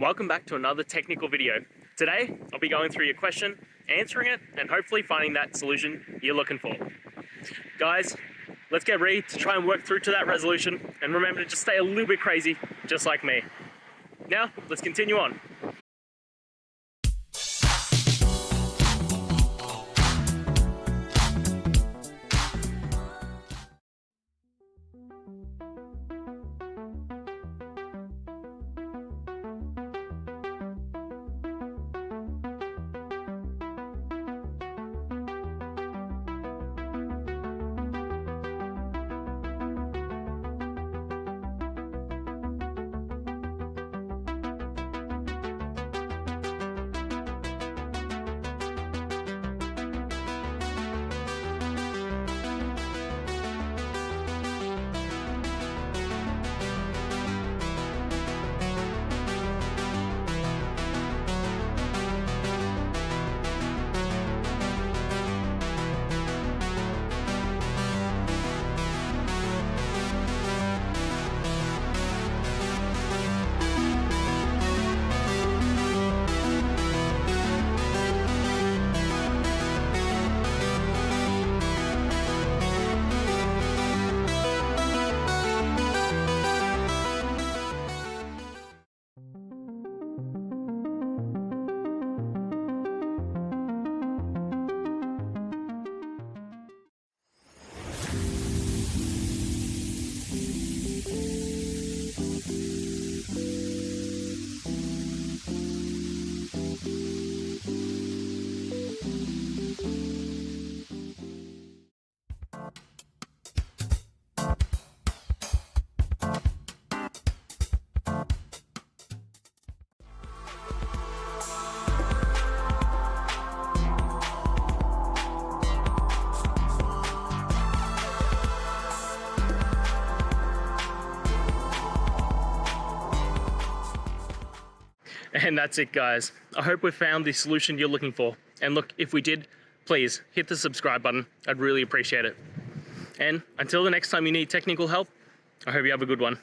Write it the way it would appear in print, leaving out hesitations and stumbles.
Welcome back to another technical video. Today, I'll be going through your question, answering it, and hopefully finding that solution you're looking for. Guys, let's get ready to try and work through to that resolution, and remember to just stay a little bit crazy, just like me. Now, let's continue on. And that's it, guys. I hope we found the solution you're looking for. And look, if we did, please hit the subscribe button. I'd really appreciate it. And until the next time you need technical help, I hope you have a good one.